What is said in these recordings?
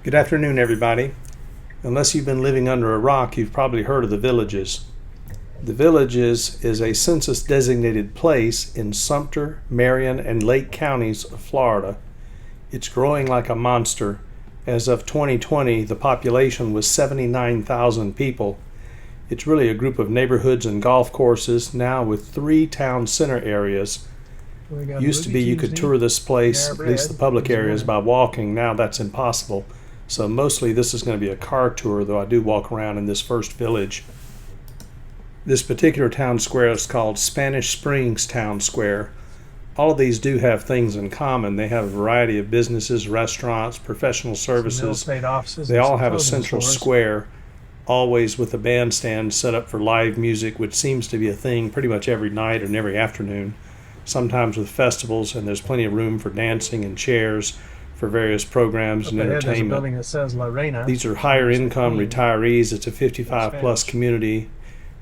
Good afternoon, everybody. Unless you've been living under a rock, you've probably heard of the Villages. The Villages is a census-designated place in Sumter, Marion, and Lake counties of Florida. It's growing like a monster. As of 2020, the population was 79,000 people. It's really a group of neighborhoods and golf courses, now with 3 town center areas. Used to be you could tour this place, at least the public areas, by walking. Now that's impossible. So mostly this is going to be a car tour, though I do walk around in this first village. This particular town square is called Spanish Springs Town Square. All of these do have things in common. They have a variety of businesses, restaurants, professional services. They all have a central square, always with a bandstand set up for live music, which seems to be a thing pretty much every night and every afternoon, sometimes with festivals, and there's plenty of room for dancing and chairs for various programs and entertainment. These are higher income retirees. It's a 55 plus community.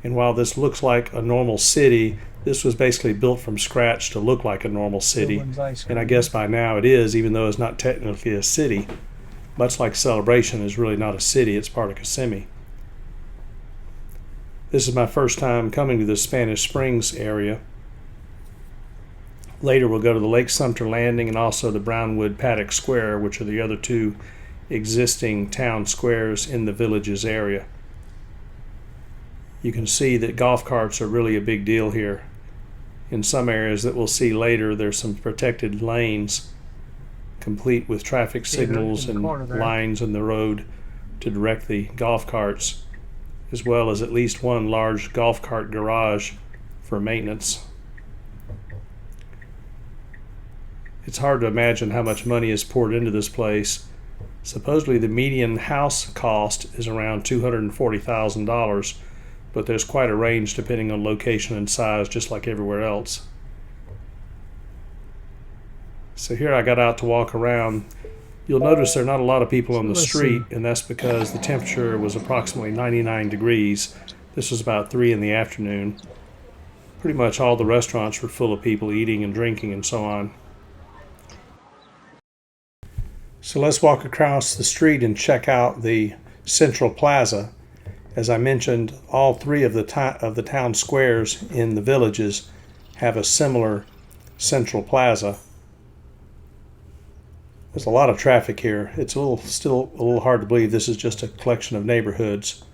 And while this looks like a normal city, this was basically built from scratch to look like a normal city. And I guess by now it is, even though it's not technically a city. Much like Celebration is really not a city, it's part of Kissimmee. This is my first time coming to the Spanish Springs area. Later we'll go to the Lake Sumter Landing and also the Brownwood Paddock Square, which are the other 2 existing town squares in the Villages area. You can see that golf carts are really a big deal here. In some areas that we'll see later, there's some protected lanes complete with traffic signals and lines in the road to direct the golf carts, as well as at least one large golf cart garage for maintenance. It's hard to imagine how much money is poured into this place. Supposedly the median house cost is around $240,000, but there's quite a range depending on location and size, just like everywhere else. So here I got out to walk around. You'll notice there are not a lot of people on the street, and that's because the temperature was approximately 99 degrees. This was about 3 in the afternoon. Pretty much all the restaurants were full of people eating and drinking and so on. So let's walk across the street and check out the Central Plaza. As I mentioned, all 3 of the town squares in the Villages have a similar Central Plaza. There's a lot of traffic here. It's still a little hard to believe this is just a collection of neighborhoods.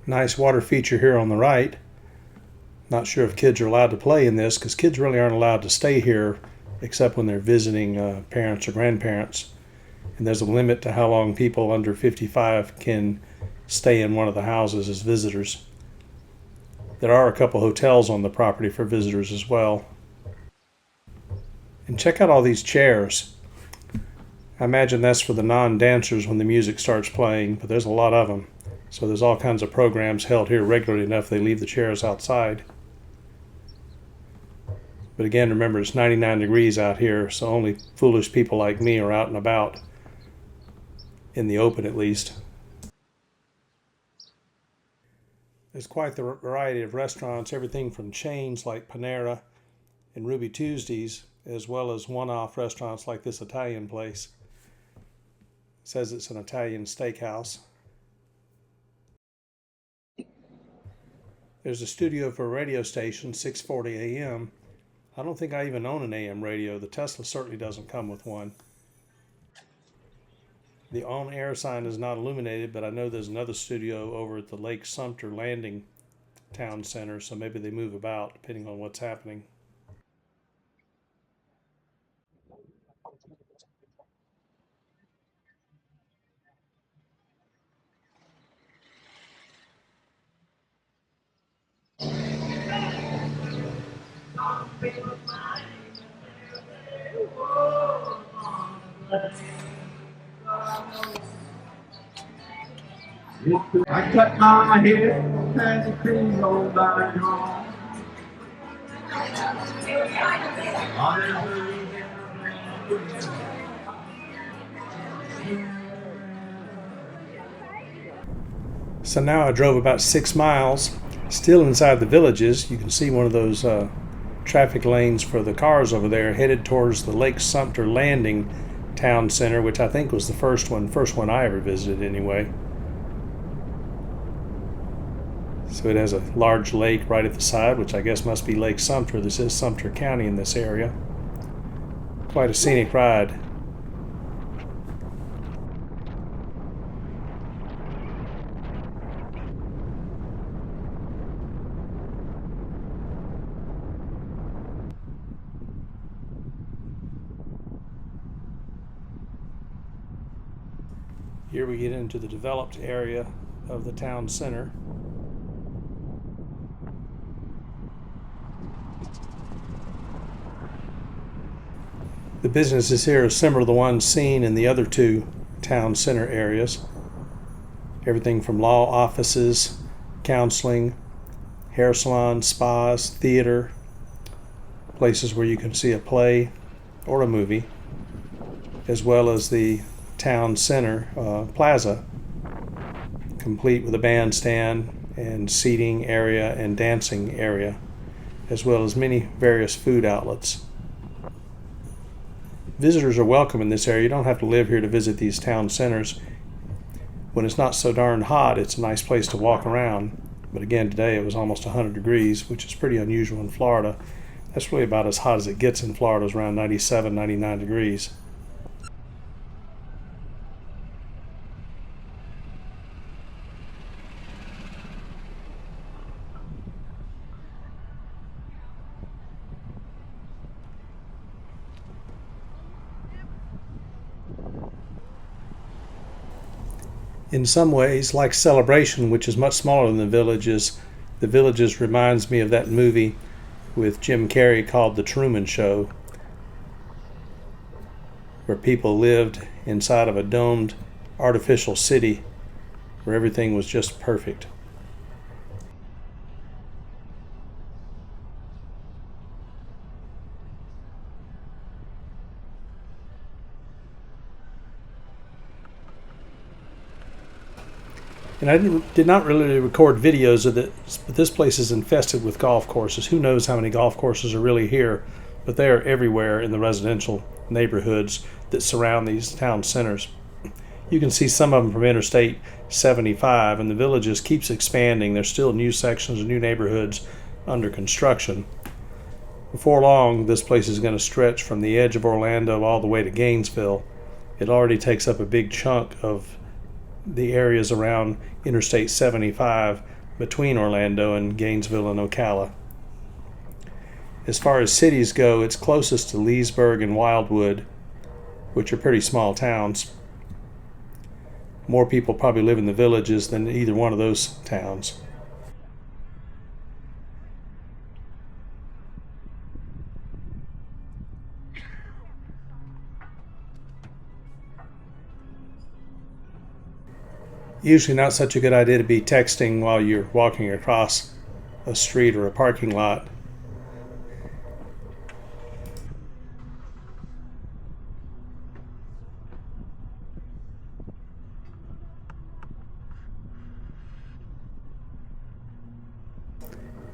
Nice water feature here on the right. Not sure if kids are allowed to play in this, because kids really aren't allowed to stay here except when they're visiting parents or grandparents. And there's a limit to how long people under 55 can stay in one of the houses as visitors. There are a couple hotels on the property for visitors as well. And check out all these chairs. I imagine that's for the non-dancers when the music starts playing, but there's a lot of them. So there's all kinds of programs held here regularly enough they leave the chairs outside. But again, remember, it's 99 degrees out here, so only foolish people like me are out and about, in the open at least. There's quite the variety of restaurants, everything from chains like Panera and Ruby Tuesdays, as well as one-off restaurants like this Italian place. It says it's an Italian steakhouse. There's a studio for a radio station, 640 AM. I don't think I even own an AM radio. The Tesla certainly doesn't come with one. The on-air sign is not illuminated, but I know there's another studio over at the Lake Sumter Landing Town Center, so maybe they move about depending on what's happening. I cut my hair and the cream rolled down home. So now I drove about 6 miles, Still inside the villages, you can see one of those traffic lanes for the cars over there headed towards the Lake Sumter Landing Town Center, which I think was the first one I ever visited anyway. So it has a large lake right at the side, which I guess must be Lake Sumter. This is Sumter County in this area. Quite a scenic ride. Here we get into the developed area of the town center. The businesses here are similar to the ones seen in the other two town center areas. Everything from law offices, counseling, hair salons, spas, theater, places where you can see a play or a movie, as well as the town center plaza, complete with a bandstand and seating area and dancing area, as well as many various food outlets. Visitors are welcome in this area. You don't have to live here to visit these town centers. When it's not so darn hot, it's a nice place to walk around. But again, today it was almost 100 degrees, which is pretty unusual in Florida. That's really about as hot as it gets in Florida, is around 97, 99 degrees. In some ways, like Celebration, which is much smaller than the villages reminds me of that movie with Jim Carrey called The Truman Show, where people lived inside of a domed artificial city where everything was just perfect. And I did not really record videos of this, but this place is infested with golf courses. Who knows how many golf courses are really here, but they are everywhere in the residential neighborhoods that surround these town centers. You can see some of them from Interstate 75, and the villages keeps expanding. There's still new sections and new neighborhoods under construction. Before long, this place is going to stretch from the edge of Orlando all the way to Gainesville. It already takes up a big chunk of the areas around Interstate 75 between Orlando and Gainesville and Ocala. As far as cities go, it's closest to Leesburg and Wildwood, which are pretty small towns. More people probably live in the villages than either one of those towns. Usually not such a good idea to be texting while you're walking across a street or a parking lot.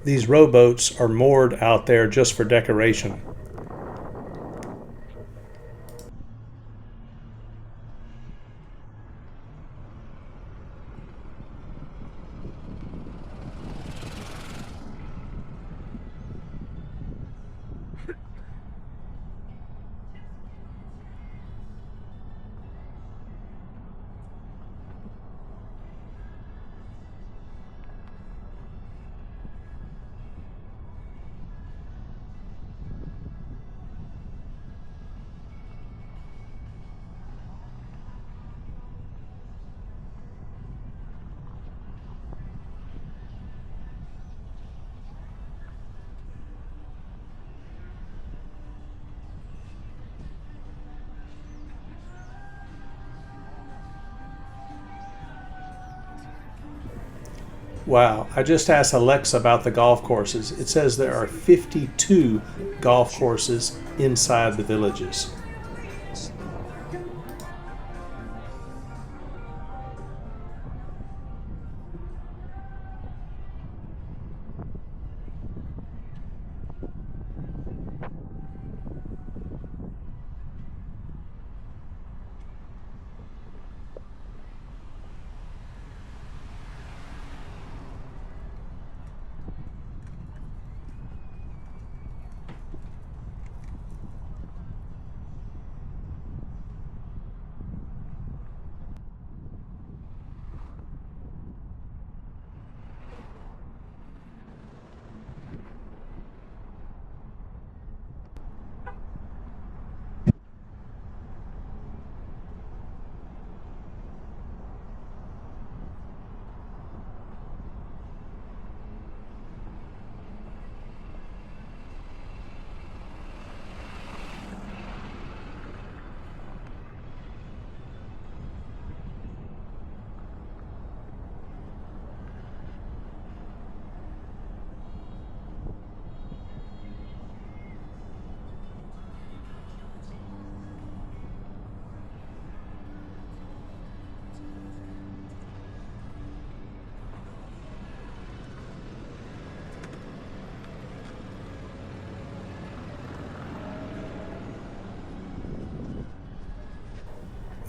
These rowboats are moored out there just for decoration. Wow, I just asked Alexa about the golf courses. It says there are 52 golf courses inside the villages.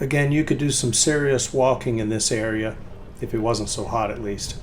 Again, you could do some serious walking in this area if it wasn't so hot, at least.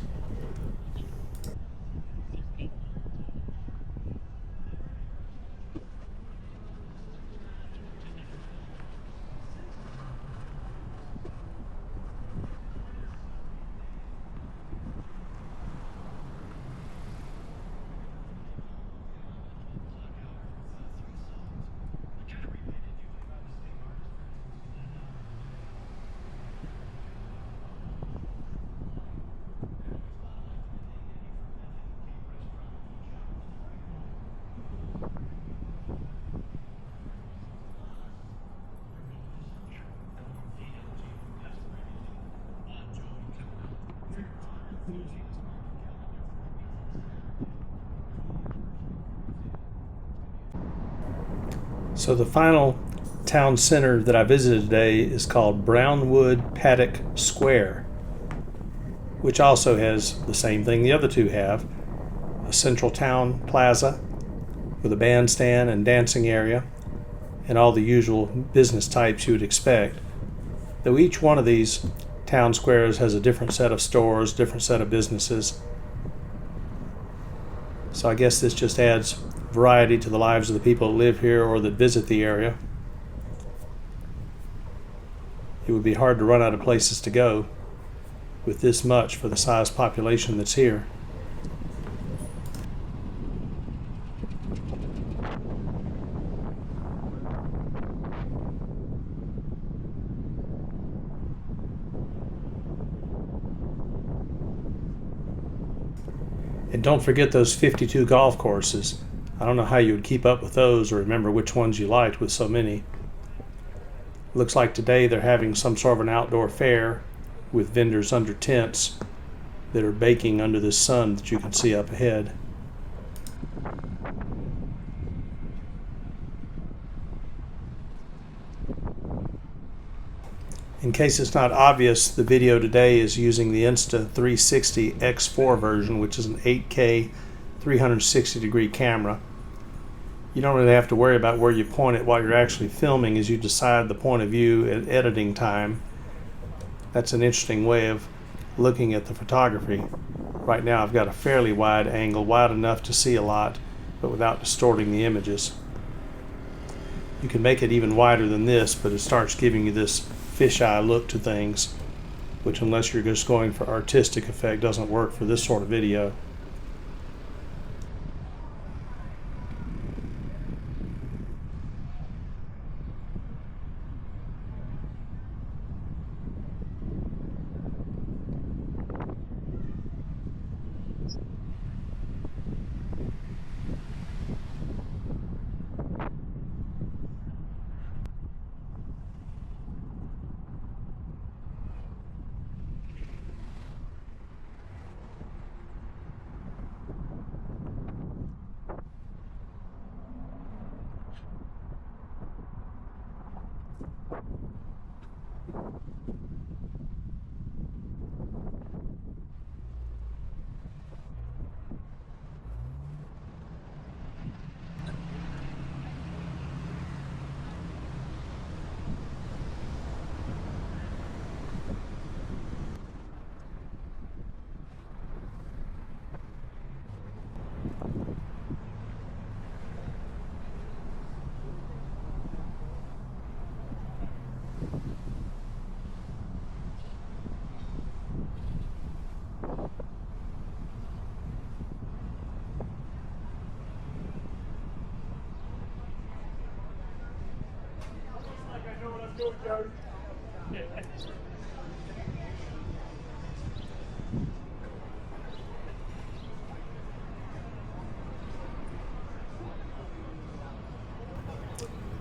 So the final town center that I visited today is called Brownwood Paddock Square, which also has the same thing the other two have: a central town plaza with a bandstand and dancing area and all the usual business types you would expect. Though each one of these town squares has a different set of stores, different set of businesses. So I guess this just adds variety to the lives of the people that live here or that visit the area. It would be hard to run out of places to go with this much for the size population that's here. And don't forget those 52 golf courses. I don't know how you would keep up with those or remember which ones you liked with so many. Looks like today they're having some sort of an outdoor fair with vendors under tents that are baking under this sun that you can see up ahead. In case it's not obvious, the video today is using the Insta360 X4 version, which is an 8K 360 degree camera. You don't really have to worry about where you point it while you're actually filming as you decide the point of view at editing time. That's an interesting way of looking at the photography. Right now I've got a fairly wide angle, wide enough to see a lot, but without distorting the images. You can make it even wider than this, but it starts giving you this fisheye look to things, which unless you're just going for artistic effect doesn't work for this sort of video.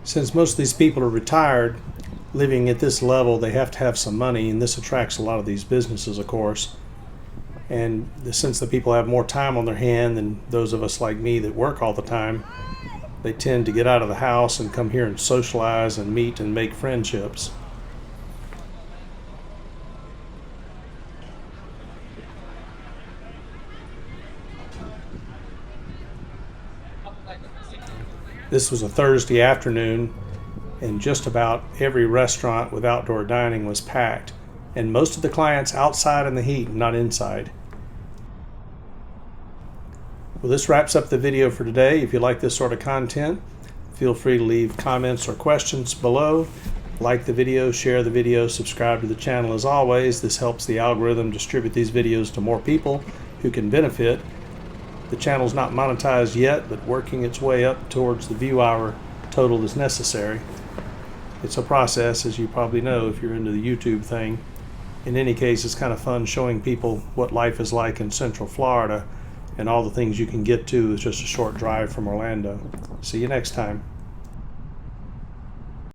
Since most of these people are retired, living at this level, they have to have some money, and this attracts a lot of these businesses, of course. And since the people have more time on their hand than those of us like me that work all the time, they tend to get out of the house and come here and socialize and meet and make friendships. This was a Thursday afternoon, and just about every restaurant with outdoor dining was packed, and most of the clients outside in the heat, not inside. Well, this wraps up the video for today. If you like this sort of content, feel free to leave comments or questions below. Like the video, share the video, subscribe to the channel as always. This helps the algorithm distribute these videos to more people who can benefit. The channel's not monetized yet, but working its way up towards the view hour total is necessary. It's a process, as you probably know if you're into the YouTube thing. In any case, it's kind of fun showing people what life is like in Central Florida and all the things you can get to is just a short drive from Orlando. See you next time.